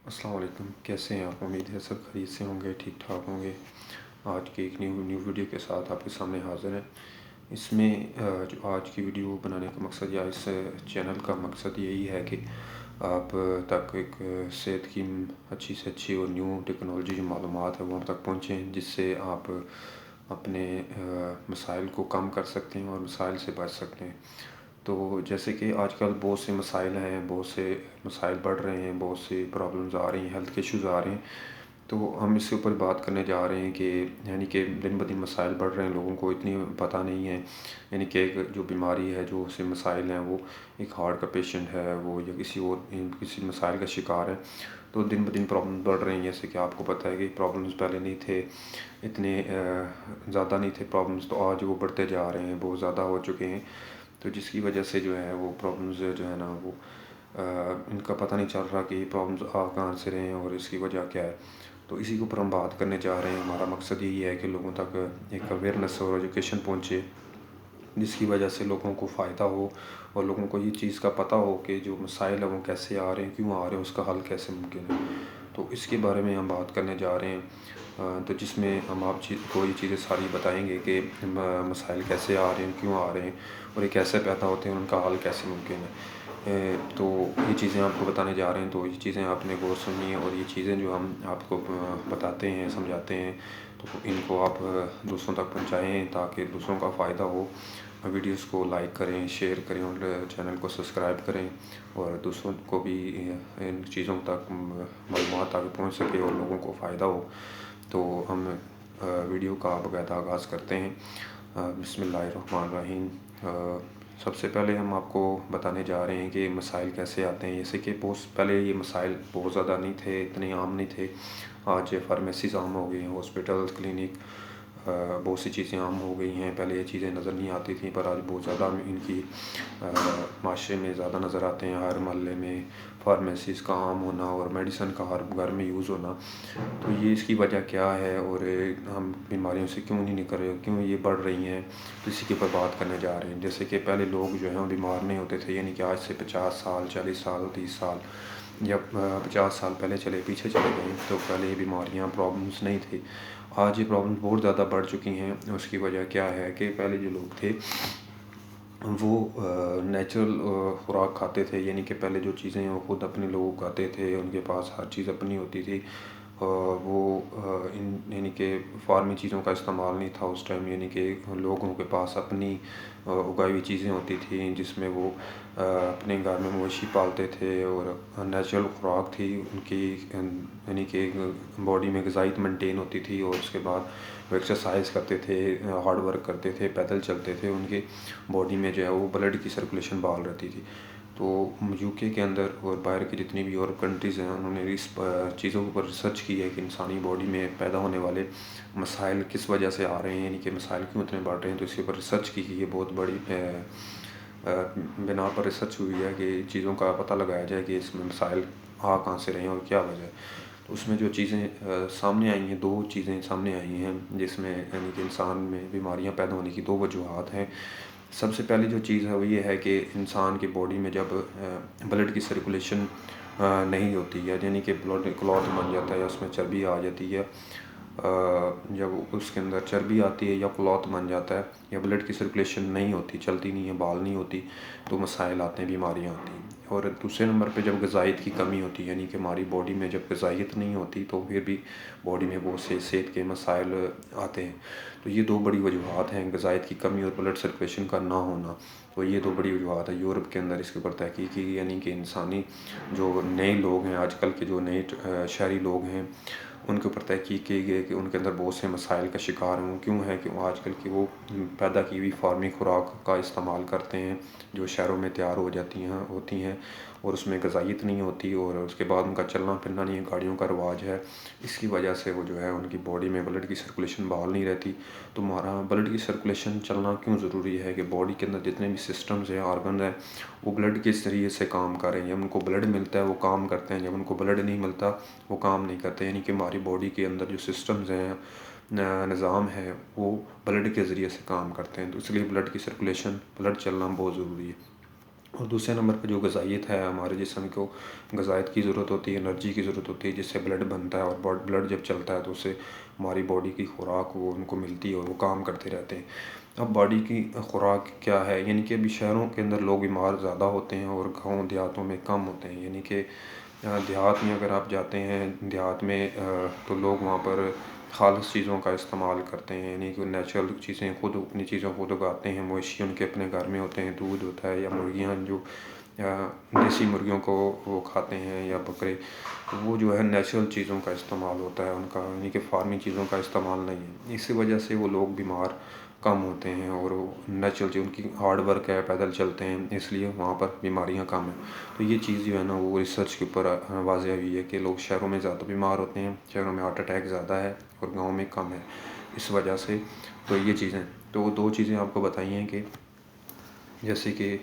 السلام علیکم، کیسے ہیں آپ؟ امید ہے سب خیریت سے ہوں گے، ٹھیک ٹھاک ہوں گے۔ آج کی ایک نیو ویڈیو کے ساتھ آپ کے سامنے حاضر ہیں۔ اس میں جو آج کی ویڈیو بنانے کا مقصد یا اس چینل کا مقصد یہی ہے کہ آپ تک ایک صحت کی اچھی سے اچھی اور نیو ٹیکنالوجی جو معلومات ہے وہ ہم تک پہنچیں، جس سے آپ اپنے مسائل کو کم کر سکتے ہیں اور مسائل سے بچ سکتے ہیں۔ تو جیسے کہ آج کل بہت سے مسائل ہیں، بہت سے مسائل بڑھ رہے ہیں، بہت سی پرابلمز آ رہی ہیں، ہیلتھ کے ایشوز آ رہے ہیں۔ تو ہم اس کے اوپر بات کرنے جا رہے ہیں کہ دن بہ دن مسائل بڑھ رہے ہیں، لوگوں کو اتنی پتہ نہیں ہے۔ کہ ایک جو بیماری ہے، جو سے مسائل ہیں، وہ ایک ہارٹ کا پیشنٹ ہے وہ یا کسی مسائل کا شکار ہے، تو دن بہ دن پرابلم بڑھ رہی ہیں۔ جیسے کہ آپ کو پتہ ہے کہ پرابلمز پہلے نہیں تھے، اتنے زیادہ نہیں تھے پرابلمز، تو آج وہ بڑھتے جا رہے ہیں، بہت زیادہ ہو چکے ہیں۔ تو جس کی وجہ سے جو ہے وہ پرابلمز جو ہے نا وہ ان کا پتہ نہیں چل رہا کہ یہ پرابلمز آ کہاں سے رہے ہیں اور اس کی وجہ کیا ہے۔ تو اسی کے اوپر ہم بات کرنے جا رہے ہیں۔ ہمارا مقصد یہی ہے کہ لوگوں تک ایک اویئرنیس اور ایجوکیشن پہنچے، جس کی وجہ سے لوگوں کو فائدہ ہو اور لوگوں کو یہ چیز کا پتہ ہو کہ جو مسائل ہیں وہ کیسے آ رہے ہیں، کیوں آ رہے ہیں، اس کا حل کیسے ممکن ہے۔ تو اس کے بارے میں ہم بات کرنے جا رہے ہیں، تو جس میں ہم آپ کو یہ چیزیں ساری بتائیں گے کہ مسائل کیسے آ رہے ہیں، کیوں آ رہے ہیں اور یہ کیسے پیدا ہوتے ہیں، ان کا حل کیسے ممکن ہے۔ تو یہ چیزیں آپ کو بتانے جا رہے ہیں، تو یہ چیزیں آپ نے غور سننی ہے، اور یہ چیزیں جو ہم آپ کو بتاتے ہیں، سمجھاتے ہیں، تو ان کو آپ دوسروں تک پہنچائیں تاکہ دوسروں کا فائدہ ہو۔ ویڈیوز کو لائک کریں، شیئر کریں اور چینل کو سبسکرائب کریں، اور دوسروں کو بھی ان چیزوں تک معلومات تک پہنچ سکے اور لوگوں کو فائدہ ہو۔ تو ہم ویڈیو کا باقاعدہ آغاز کرتے ہیں۔ بسم اللہ الرحمن الرحیم۔ سب سے پہلے ہم آپ کو بتانے جا رہے ہیں کہ مسائل کیسے آتے ہیں۔ جیسے کہ پہلے یہ مسائل بہت زیادہ نہیں تھے، اتنے عام نہیں تھے۔ آج فارمیسیز عام ہو گئی ہیں، ہاسپٹل، کلینک، بہت سی چیزیں عام ہو گئی ہیں۔ پہلے یہ چیزیں نظر نہیں آتی تھیں، پر آج بہت زیادہ ان کی معاشرے میں زیادہ نظر آتے ہیں۔ ہر محلے میں فارمیسیز کا عام ہونا اور میڈیسن کا ہر گھر میں یوز ہونا، تو یہ اس کی وجہ کیا ہے اور ہم بیماریوں سے کیوں نہیں نکل رہے، کیوں یہ بڑھ رہی ہیں، تو اسی کے اوپر بات کرنے جا رہے ہیں۔ جیسے کہ پہلے لوگ جو ہیں بیمار نہیں ہوتے تھے، کہ آج سے 50 سال، 40 سال، 30 سال یا 50 سال پہلے پیچھے چلے گئے، تو پہلے یہ بیماریاں، پرابلمز نہیں تھی۔ آج یہ پرابلمز بہت زیادہ بڑھ چکی ہیں۔ اس کی وجہ کیا ہے کہ پہلے جو لوگ تھے وہ نیچرل خوراک کھاتے تھے، کہ پہلے جو چیزیں ہیں وہ خود اپنے لوگ اگاتے تھے، ان کے پاس ہر چیز اپنی ہوتی تھی۔ وہ کہ فارمی چیزوں کا استعمال نہیں تھا اس ٹائم، کہ لوگوں کے پاس اپنی اگائی ہوئی چیزیں ہوتی تھیں، جس میں وہ اپنے گھر میں مویشی پالتے تھے اور نیچرل خوراک تھی ان کی، کہ باڈی میں غذائیت مینٹین ہوتی تھی، اور اس کے بعد وہ ایکسرسائز کرتے تھے، ہارڈ ورک کرتے تھے، پیدل چلتے تھے، ان کے باڈی میں جو ہے وہ بلڈ کی سرکولیشن بحال رہتی تھی۔ تو UK کے اندر اور باہر کی جتنی بھی یورپ کنٹریز ہیں، انہوں نے اس چیزوں کے اوپر ریسرچ کی ہے کہ انسانی باڈی میں پیدا ہونے والے مسائل کس وجہ سے آ رہے ہیں، کہ مسائل کیوں اتنے بڑھ رہے ہیں۔ تو اس کے اوپر ریسرچ کی گئی ہے، بہت بڑی بنا پر ریسرچ ہوئی ہے کہ چیزوں کا پتہ لگایا جائے کہ اس میں مسائل آ کہاں سے رہے ہیں اور کیا وجہ ہے۔ تو اس میں جو چیزیں سامنے آئی ہیں، 2 چیزیں سامنے آئی ہیں جس میں کہ انسان میں بیماریاں پیدا ہونے کی 2 وجوہات ہیں۔ سب سے پہلی جو چیز ہے وہ یہ ہے کہ انسان کی باڈی میں جب بلڈ کی سرکولیشن نہیں ہوتی ہے، کہ بلڈ کلوٹ بن جاتا ہے یا اس میں چربی آ جاتی ہے، جب اس کے اندر چربی آتی ہے یا کلوت بن جاتا ہے یا بلڈ کی سرکولیشن نہیں ہوتی، چلتی نہیں ہے، بال نہیں ہوتی، تو مسائل آتے ہیں، بیماریاں آتی ہیں۔ اور دوسرے نمبر پہ جب غذائیت کی کمی ہوتی ہے، کہ ہماری باڈی میں جب غذائیت نہیں ہوتی تو پھر بھی باڈی میں بہت سے صحت کے مسائل آتے ہیں۔ تو یہ 2 بڑی وجوہات ہیں، غذائیت کی کمی اور بلڈ سرکولیشن کا نہ ہونا۔ تو یہ 2 بڑی وجوہات ہیں۔ یورپ کے اندر اس کے اوپر تحقیق کی، کہ انسانی جو نئے لوگ ہیں، آج کل کے جو نئے شہری لوگ ہیں، ان کے اوپر تحقیق کی گئی کہ ان کے اندر بہت سے مسائل کا شکار ہیں۔ کیوں ہے کہ وہ آج کل کی وہ پیدا کی ہوئی فارمی خوراک کا استعمال کرتے ہیں، جو شہروں میں تیار ہوتی ہیں، اور اس میں غذائیت نہیں ہوتی، اور اس کے بعد ان کا چلنا پھرنا نہیں ہے، گاڑیوں کا رواج ہے۔ اس کی وجہ سے وہ جو ہے ان کی باڈی میں بلڈ کی سرکولیشن بحال نہیں رہتی۔ تو ہمارا بلڈ کی سرکولیشن چلنا کیوں ضروری ہے؟ کہ باڈی کے اندر جتنے بھی سسٹمز ہیں، آرگنز ہیں، وہ بلڈ کے ذریعے سے کام کر رہے ہیں۔ جب ان کو بلڈ ملتا ہے وہ کام کرتے ہیں، جب ان کو بلڈ نہیں ملتا وہ کام نہیں کرتے۔ کہ ہماری باڈی کے اندر جو سسٹمز ہیں، نظام ہے، وہ بلڈ کے ذریعے سے کام کرتے ہیں۔ تو اس لیے بلڈ کی سرکولیشن، بلڈ چلنا بہت ضروری ہے۔ اور دوسرے نمبر پہ جو غذائیت ہے، ہمارے جسم کو غذائیت کی ضرورت ہوتی ہے، انرجی کی ضرورت ہوتی ہے، جس سے بلڈ بنتا ہے، اور بلڈ جب چلتا ہے تو اس سے ہماری باڈی کی خوراک وہ ان کو ملتی ہے اور وہ کام کرتے رہتے ہیں۔ اب باڈی کی خوراک کیا ہے، یعنی کہ ابھی شہروں کے اندر لوگ بیمار زیادہ ہوتے ہیں اور گاؤں دیہاتوں میں کم ہوتے ہیں، یعنی کہ دیہات میں اگر آپ جاتے ہیں دیہات میں تو لوگ وہاں پر خالص چیزوں کا استعمال کرتے ہیں، یعنی کہ نیچرل چیزیں خود اپنی چیزوں خود اگاتے ہیں، مویشی ان کے اپنے گھر میں ہوتے ہیں، دودھ ہوتا ہے، یا مرغیاں جو دیسی مرغیوں کو وہ کھاتے ہیں، یا بکرے، وہ جو ہے نیچرل چیزوں کا استعمال ہوتا ہے ان کا، یعنی کہ فارمی چیزوں کا استعمال نہیں ہے۔ اسی وجہ سے وہ لوگ بیمار کم ہوتے ہیں، اور وہ نیچرل جو ان کی ہارڈ ورک ہے، پیدل چلتے ہیں، اس لیے وہاں پر بیماریاں کم ہیں۔ تو یہ چیز جو ہے نا وہ ریسرچ کے اوپر واضح ہوئی ہے کہ لوگ شہروں میں زیادہ بیمار ہوتے ہیں، شہروں میں ہارٹ اٹیک زیادہ ہے اور گاؤں میں کم ہے، اس وجہ سے۔ تو یہ چیزیں، تو وہ دو چیزیں آپ کو بتائی ہیں کہ جیسے کہ